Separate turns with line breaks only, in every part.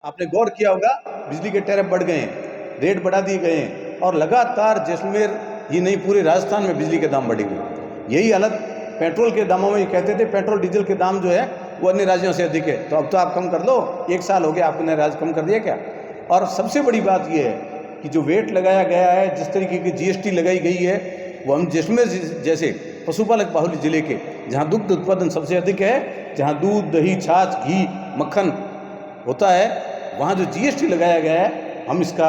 आपने गौर किया होगा, बिजली के टैरिफ बढ़ गए हैं, रेट बढ़ा दिए गए हैं और लगातार जैसलमेर ही नहीं पूरे राजस्थान में बिजली के दाम बढ़े हुए। यही हालत पेट्रोल के दामों में कहते थे पेट्रोल डीजल के दाम जो है वो अन्य राज्यों से अधिक है, तो अब तो आप कम कर लो, 1 साल हो गया आपने राज्य कम कर दिया क्या। और सबसे बड़ी बात यह है कि जो वेट लगाया गया है, जिस तरीके की GST लगाई गई है, वो हम जैसलमेर जैसे पशुपालक बाहुल्य जिले के जहाँ दुग्ध उत्पादन सबसे अधिक है, जहाँ दूध दही छाछ घी मक्खन होता है, वहाँ जो GST लगाया गया है हम इसका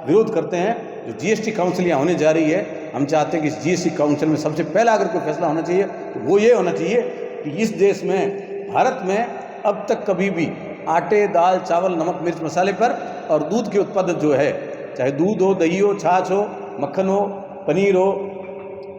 विरोध करते हैं। जो GST काउंसिल यहाँ होने जा रही है, हम चाहते हैं कि इस GST काउंसिल में सबसे पहला अगर कोई फैसला होना चाहिए तो वो ये होना चाहिए कि इस देश में भारत में अब तक कभी भी आटे दाल चावल नमक मिर्च मसाले पर और दूध के उत्पादन जो है, चाहे दूध हो दही हो छाछ हो मक्खन हो पनीर हो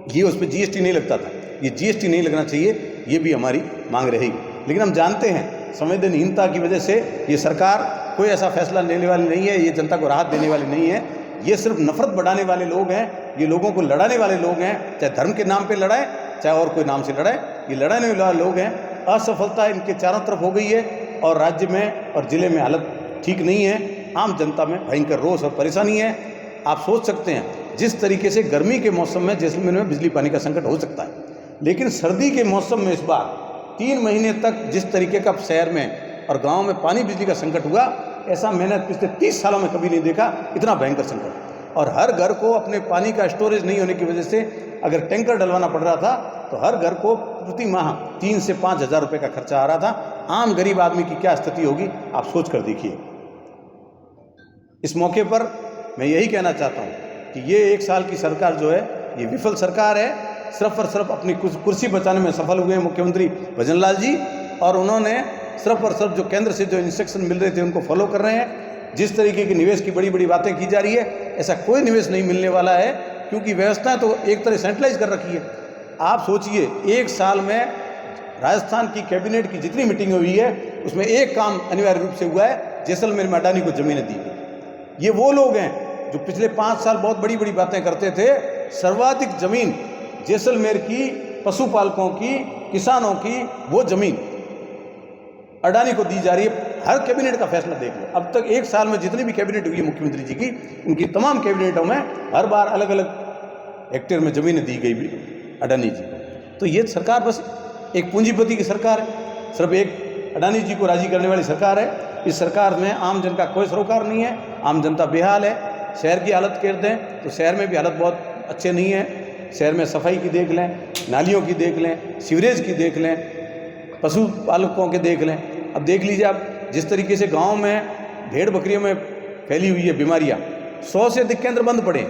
घी, उस पर GST नहीं लगता था। ये GST नहीं लगना चाहिए, ये भी हमारी मांग रहेगी। लेकिन हम जानते हैं संवेदनहीनता की वजह से ये सरकार कोई ऐसा फैसला लेने वाली नहीं है, ये जनता को राहत देने वाली नहीं है। ये सिर्फ नफरत बढ़ाने वाले लोग हैं, ये लोगों को लड़ाने वाले लोग हैं, चाहे धर्म के नाम पे लड़ाएं चाहे और कोई नाम से लड़ाएं, ये लड़ाने वाले लोग हैं। असफलता इनके चारों तरफ हो गई है और राज्य में और ज़िले में हालत ठीक नहीं है। आम जनता में भयंकर रोष और परेशानी है। आप सोच सकते हैं जिस तरीके से गर्मी के मौसम में जैसलमेर में बिजली पानी का संकट हो सकता है, लेकिन सर्दी के मौसम में इस बार 3 महीने तक जिस तरीके का शहर में और गांव में पानी बिजली का संकट हुआ, ऐसा मैंने पिछले 30 सालों में कभी नहीं देखा, इतना भयंकर संकट। और हर घर को अपने पानी का स्टोरेज नहीं होने की वजह से अगर टैंकर डलवाना पड़ रहा था तो हर घर को प्रति माह 3 से 5 हज़ार रुपये का खर्चा आ रहा था। आम गरीब आदमी की क्या स्थिति होगी आप सोच कर देखिए। इस मौके पर मैं यही कहना चाहता हूँ कि ये 1 साल की सरकार जो है ये विफल सरकार है। सिर्फ और सिर्फ अपनी कुर्सी बचाने में सफल हुए हैं मुख्यमंत्री भजन लाल जी, और उन्होंने सिर्फ और सिर्फ जो केंद्र से जो इंस्ट्रक्शन मिल रहे थे उनको फॉलो कर रहे हैं। जिस तरीके की निवेश की बड़ी बड़ी बातें की जा रही है, ऐसा कोई निवेश नहीं मिलने वाला है, क्योंकि व्यवस्था तो एक तरह सेंट्रलाइज कर रखी है। आप सोचिए 1 साल में राजस्थान की कैबिनेट की जितनी मीटिंग हुई है उसमें एक काम अनिवार्य रूप से हुआ है, जैसलमेर में अडानी को जमीनें दी गई। ये वो लोग हैं जो पिछले 5 साल बहुत बड़ी बड़ी बातें करते थे। सर्वाधिक जमीन जैसलमेर की पशुपालकों की किसानों की वो जमीन अडानी को दी जा रही है। हर कैबिनेट का फैसला देख लो, अब तक 1 साल में जितनी भी कैबिनेट हुई है मुख्यमंत्री जी की, उनकी तमाम कैबिनेटों में हर बार अलग अलग हेक्टेयर में जमीनें दी गई भी अडानी जी को। तो ये सरकार बस एक पूंजीपति की सरकार है, सिर्फ एक अडानी जी को राजी करने वाली सरकार है। इस सरकार में आम जन का कोई सरोकार नहीं है, आम जनता बेहाल है। शहर की हालत कर दें तो शहर में भी हालत बहुत अच्छे नहीं है। शहर में सफाई की देख लें, नालियों की देख लें, सीवरेज की देख लें, पशुपालकों के देख लें। अब देख लीजिए आप जिस तरीके से गांव में भेड़ बकरियों में फैली हुई है बीमारियां, 100 से अधिक केंद्र बंद पड़े,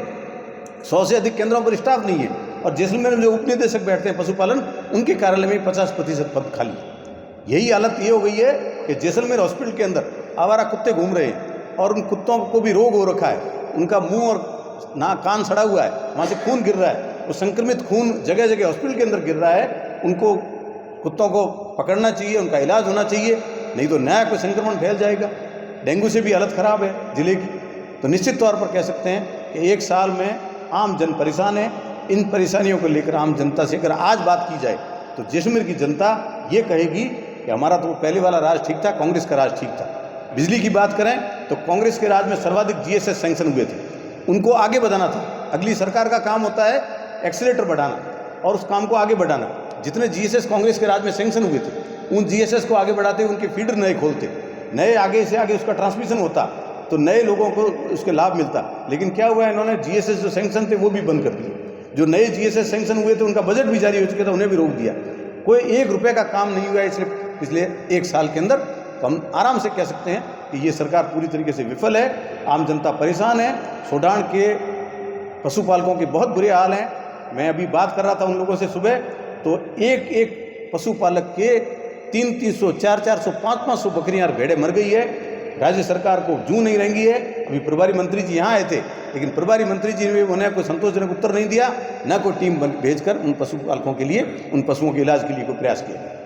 100 से अधिक केंद्रों पर स्टाफ नहीं है। और जैसलमेर में जो उपनिदेशक बैठते हैं पशुपालन, उनके कार्यालय में 50% पद खाली। यही हालत ये हो गई है कि जैसलमेर हॉस्पिटल के अंदर आवारा कुत्ते घूम रहे हैं और उन कुत्तों को भी रोग हो रखा है, उनका मुंह और नाक कान सड़ा हुआ है, वहाँ से खून गिर रहा है, वो संक्रमित खून जगह जगह हॉस्पिटल के अंदर गिर रहा है। उनको कुत्तों को पकड़ना चाहिए, उनका इलाज होना चाहिए, नहीं तो नया कोई संक्रमण फैल जाएगा। डेंगू से भी हालत ख़राब है ज़िले की। तो निश्चित तौर पर कह सकते हैं कि 1 साल में आम जन परेशान है। इन परेशानियों को लेकर आम जनता से अगर आज बात की जाए तो जैसलमेर की जनता ये कहेगी कि हमारा तो पहले वाला राज ठीक था, कांग्रेस का राज ठीक था। बिजली की बात करें तो कांग्रेस के राज में सर्वाधिक GSS सैंक्शन हुए थे, उनको आगे बढ़ाना था। अगली सरकार का काम होता है एक्सीलेटर बढ़ाना और उस काम को आगे बढ़ाना। जितने GSS कांग्रेस के राज में सैंक्शन हुए थे उन GSS को आगे बढ़ाते, उनके फीडर नए खोलते, नए आगे से आगे उसका ट्रांसमिशन होता तो नए लोगों को उसके लाभ मिलता। लेकिन क्या हुआ, इन्होंने GSS जो सैंक्शन थे वो भी बंद कर दिए। जो नए GSS सैंक्शन हुए थे उनका बजट भी जारी हो चुका था, उन्हें भी रोक दिया। कोई 1 रुपये का काम नहीं हुआ है इसलिए पिछले 1 साल के अंदर। तो हम आराम से कह सकते हैं कि ये सरकार पूरी तरीके से विफल है। आम जनता परेशान है। सोडान के पशुपालकों के बहुत बुरे हाल हैं। मैं अभी बात कर रहा था उन लोगों से सुबह, तो एक एक पशुपालक के 300, 400, 500 बकरियां और भेड़ें मर गई है। राज्य सरकार को जूं नहीं रहेंगी है। अभी प्रभारी मंत्री जी यहाँ आए थे, लेकिन प्रभारी मंत्री जी ने उन्हें कोई संतोषजनक उत्तर नहीं दिया, न कोई टीम भेजकर उन पशुपालकों के लिए, उन पशुओं के इलाज के लिए कोई प्रयास किया।